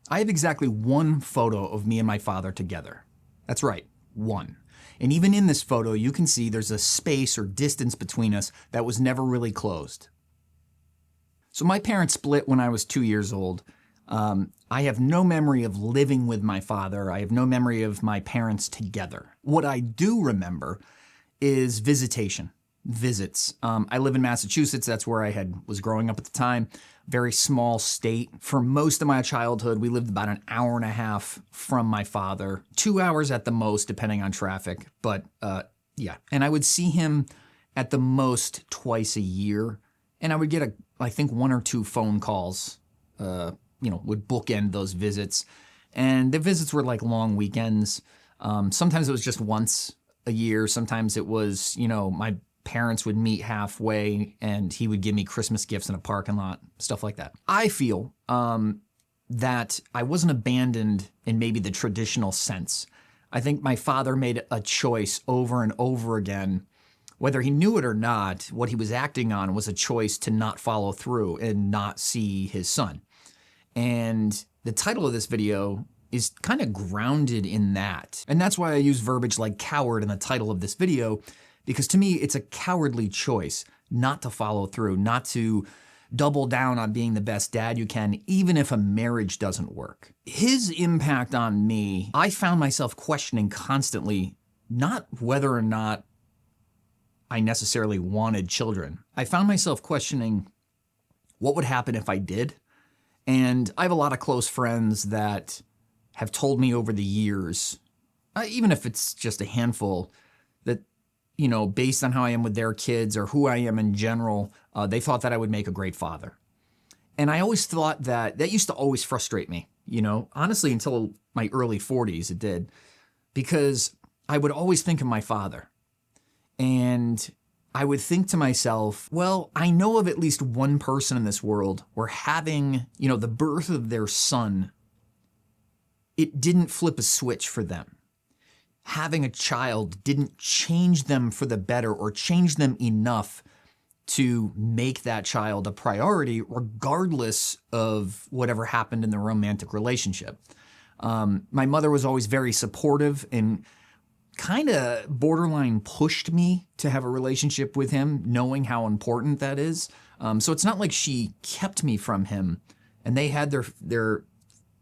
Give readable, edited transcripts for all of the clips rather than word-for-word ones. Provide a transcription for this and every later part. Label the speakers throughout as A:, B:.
A: I have exactly one photo of me and my father together. That's right, one. And even in this photo, you can see there's a space or distance between us that was never really closed. So my parents split when I was 2 years old. I have no memory of living with my father. I have no memory of my parents together. What I do remember is visitation, visits. I live in Massachusetts. That's where I was growing up at the time. Very small state. For most of my childhood, we lived about an hour and a half from my father, 2 hours at the most, depending on traffic. But yeah, and I would see him at the most twice a year, and I would get I think 1 or 2 phone calls. Would bookend those visits, and the visits were like long weekends. Sometimes it was just once a year. Sometimes it was, my parents would meet halfway and he would give me Christmas gifts in a parking lot, stuff like that. I feel that I wasn't abandoned in maybe the traditional sense. I think my father made a choice over and over again, whether he knew it or not. What he was acting on was a choice to not follow through and not see his son. And the title of this video is kind of grounded in that. And that's why I use verbiage like coward in the title of this video, because to me, it's a cowardly choice not to follow through, not to double down on being the best dad you can, even if a marriage doesn't work. His impact on me, I found myself questioning constantly, not whether or not I necessarily wanted children. I found myself questioning what would happen if I did. And I have a lot of close friends that have told me over the years, even if it's just a handful, that, based on how I am with their kids or who I am in general, they thought that I would make a great father. And I always thought that used to always frustrate me, honestly, until my early 40s it did, because I would always think of my father. And I would think to myself, well, I know of at least one person in this world where having, the birth of their son, it didn't flip a switch for them. Having a child didn't change them for the better or change them enough to make that child a priority, regardless of whatever happened in the romantic relationship. My mother was always very supportive and kind of borderline pushed me to have a relationship with him, knowing how important that is. So it's not like she kept me from him, and they had their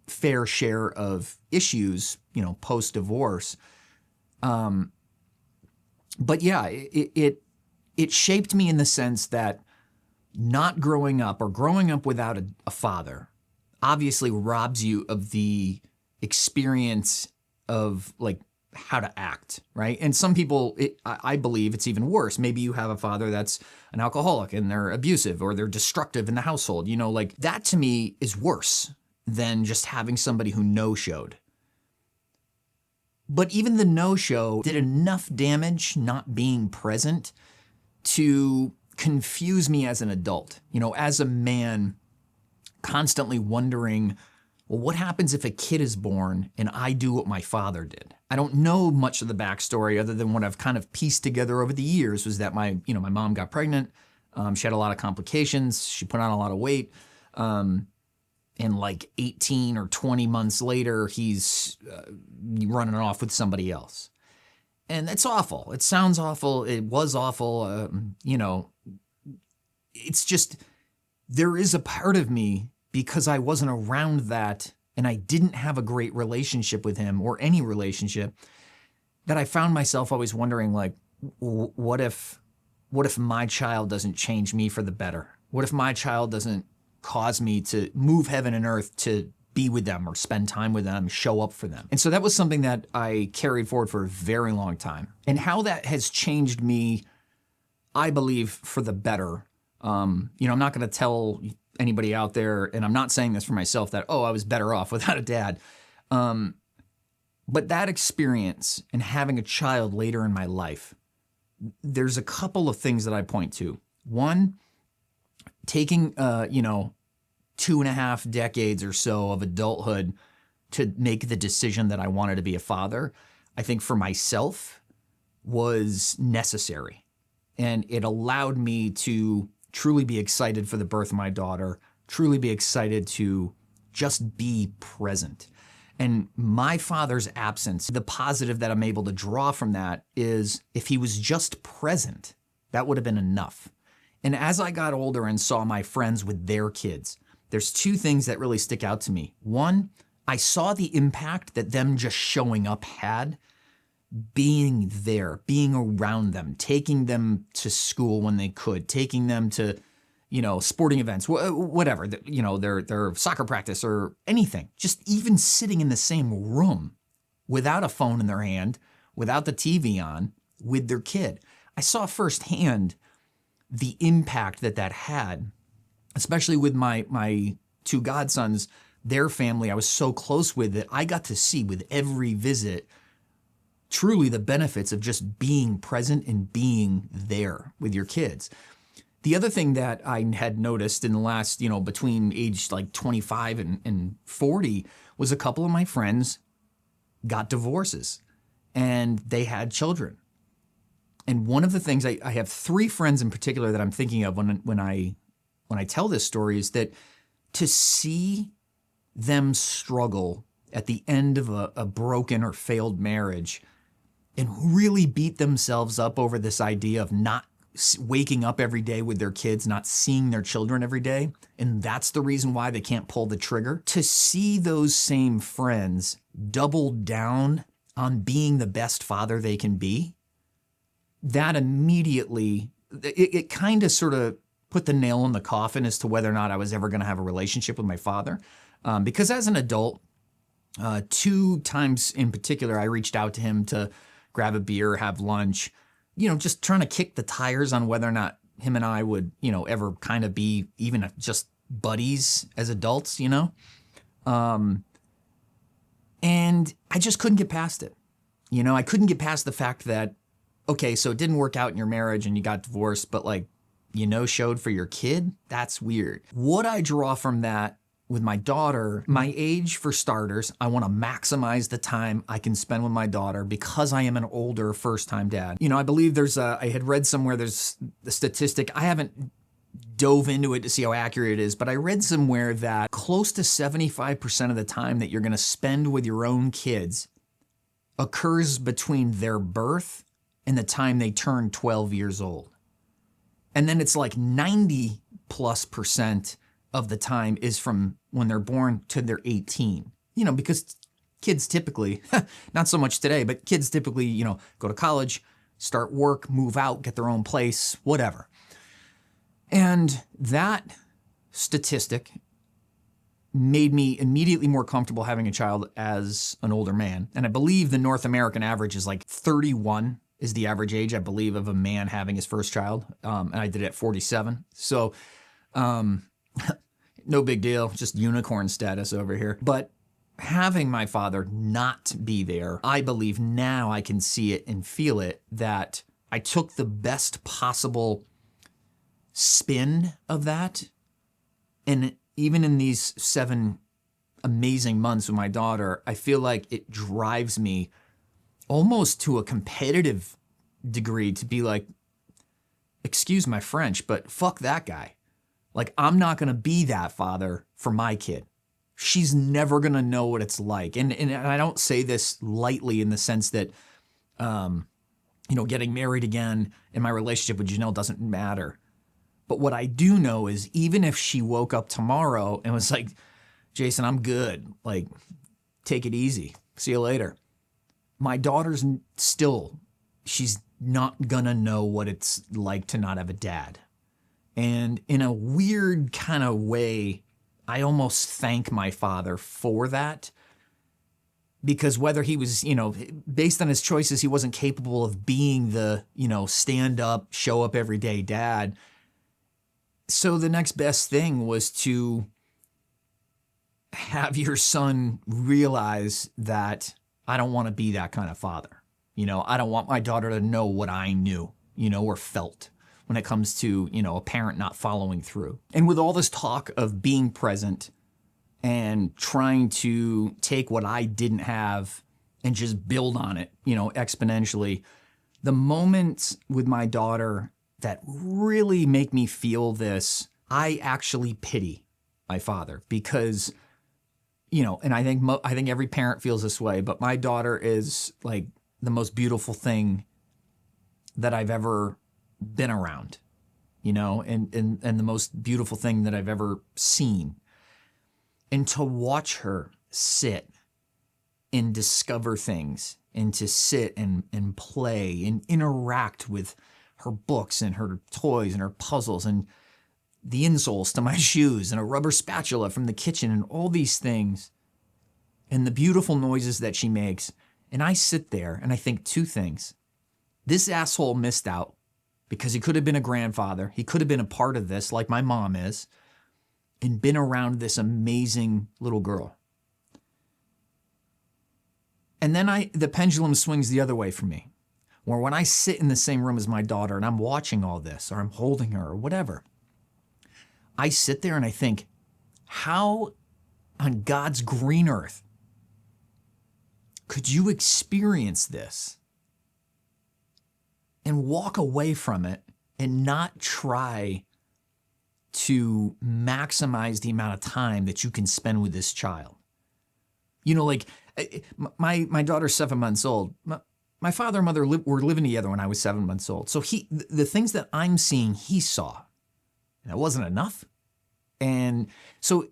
A: fair share of issues, post-divorce. But yeah, it shaped me in the sense that not growing up or growing up without a father obviously robs you of the experience of like how to act, right? And some people, I believe it's even worse. Maybe you have a father that's an alcoholic and they're abusive or they're destructive in the household. Like that to me is worse than just having somebody who no-showed. But even the no-show did enough damage not being present to confuse me as an adult, as a man constantly wondering, well, what happens if a kid is born and I do what my father did? I don't know much of the backstory other than what I've kind of pieced together over the years was that my mom got pregnant. She had a lot of complications. She put on a lot of weight. And like 18 or 20 months later, he's running off with somebody else. And that's awful. It sounds awful. It was awful. It's just, there is a part of me, because I wasn't around that and I didn't have a great relationship with him or any relationship, that I found myself always wondering, like, what if my child doesn't change me for the better? What if my child doesn't cause me to move heaven and earth to be with them or spend time with them, show up for them? And so that was something that I carried forward for a very long time. And how that has changed me, I believe, for the better. I'm not going to tell anybody out there, and I'm not saying this for myself, that, I was better off without a dad. But that experience and having a child later in my life, there's a couple of things that I point to. One, taking, 2.5 decades or so of adulthood to make the decision that I wanted to be a father, I think for myself was necessary. And it allowed me to truly be excited for the birth of my daughter, truly be excited to Just be present. And my father's absence, the positive that I'm able to draw from that is if he was just present, that would have been enough. And as I got older and saw my friends with their kids, there's two things that really stick out to me. One, I saw the impact that them just showing up had, being there, being around them, taking them to school when they could, taking them to, sporting events, whatever, their soccer practice or anything. Just even sitting in the same room without a phone in their hand, without the TV on, with their kid. I saw firsthand the impact that had, especially with my two godsons, their family I was so close with that I got to see with every visit truly the benefits of just being present and being there with your kids. The other thing that I had noticed in the last, between age like 25 and 40 was a couple of my friends got divorces and they had children. And one of the things, I have three friends in particular that I'm thinking of when I tell this story is that to see them struggle at the end of a broken or failed marriage and really beat themselves up over this idea of not waking up every day with their kids, not seeing their children every day, and that's the reason why they can't pull the trigger. To see those same friends double down on being the best father they can be, that immediately, it kind of sort of put the nail in the coffin as to whether or not I was ever going to have a relationship with my father. Because as an adult, 2 times in particular, I reached out to him to grab a beer, have lunch, just trying to kick the tires on whether or not him and I would, ever kind of be even just buddies as adults, and I just couldn't get past it. I couldn't get past the fact that, okay, so it didn't work out in your marriage and you got divorced, but showed for your kid? That's weird. What I draw from that with my daughter, my age for starters, I want to maximize the time I can spend with my daughter because I am an older first-time dad. I believe I had read somewhere there's a statistic, I haven't dove into it to see how accurate it is, but I read somewhere that close to 75% of the time that you're going to spend with your own kids occurs between their birth and the time they turn 12 years old. And then it's like 90+% of the time is from when they're born to they're 18. Because kids typically, not so much today, but kids typically, go to college, start work, move out, get their own place, whatever. And that statistic made me immediately more comfortable having a child as an older man. And I believe the North American average is like 31 is the average age, I believe, of a man having his first child. And I did it at 47. So no big deal, just unicorn status over here. But having my father not be there, I believe now I can see it and feel it, that I took the best possible spin of that. And even in these 7 amazing months with my daughter, I feel like it drives me almost to a competitive degree to be like, excuse my French, but fuck that guy. I'm not going to be that father for my kid. She's never going to know what it's like. And I don't say this lightly in the sense that, getting married again and my relationship with Janelle doesn't matter. But what I do know is even if she woke up tomorrow and was like, Jason, I'm good. Take it easy. See you later. My daughter's she's not going to know what it's like to not have a dad. And in a weird kind of way, I almost thank my father for that, because whether he was, based on his choices, he wasn't capable of being the, stand up, show up every day dad. So the next best thing was to have your son realize that I don't want to be that kind of father. I don't want my daughter to know what I knew, or felt when it comes to, a parent not following through. And with all this talk of being present and trying to take what I didn't have and just build on it, exponentially, the moments with my daughter that really make me feel this, I actually pity my father, because and I think every parent feels this way, but my daughter is like the most beautiful thing that I've ever been around, and the most beautiful thing that I've ever seen. And to watch her sit and discover things and to sit and play and interact with her books and her toys and her puzzles and the insoles to my shoes and a rubber spatula from the kitchen and all these things and the beautiful noises that she makes. And I sit there and I think two things. This asshole missed out because he could have been a grandfather. He could have been a part of this like my mom is and been around this amazing little girl. And then the pendulum swings the other way for me, where when I sit in the same room as my daughter and I'm watching all this or I'm holding her or whatever, I sit there and I think, how on God's green earth could you experience this and walk away from it and not try to maximize the amount of time that you can spend with this child? Like my daughter's 7 months old. My father and mother were living together when I was 7 months old. So the things that I'm seeing, he saw. That wasn't enough. And so,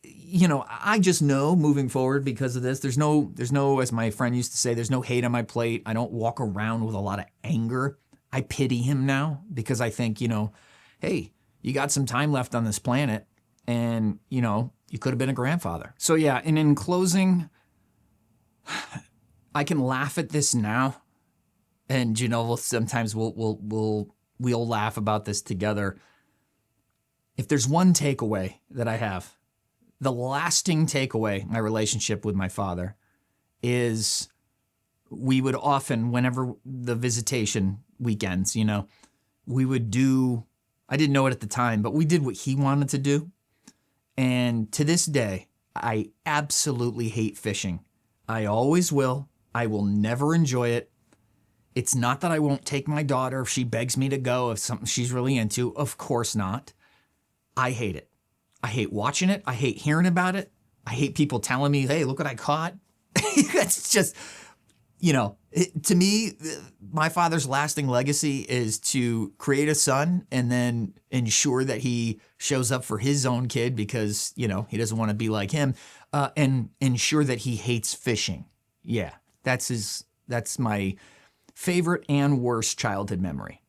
A: I just know moving forward because of this, there's no, as my friend used to say, there's no hate on my plate. I don't walk around with a lot of anger. I pity him now because I think, hey, you got some time left on this planet and, you could have been a grandfather. So yeah, and in closing, I can laugh at this now. And, sometimes we'll laugh about this together. If there's one takeaway that I have, the lasting takeaway, my relationship with my father, is we would often, whenever the visitation weekends, we would do, I didn't know it at the time, but we did what he wanted to do. And to this day, I absolutely hate fishing. I always will. I will never enjoy it. It's not that I won't take my daughter if she begs me to go, if something she's really into. Of course not. I hate it. I hate watching it. I hate hearing about it. I hate people telling me, hey, look what I caught. It's just, to me, my father's lasting legacy is to create a son and then ensure that he shows up for his own kid because, he doesn't want to be like him, and ensure that he hates fishing. Yeah, that's my favorite and worst childhood memory.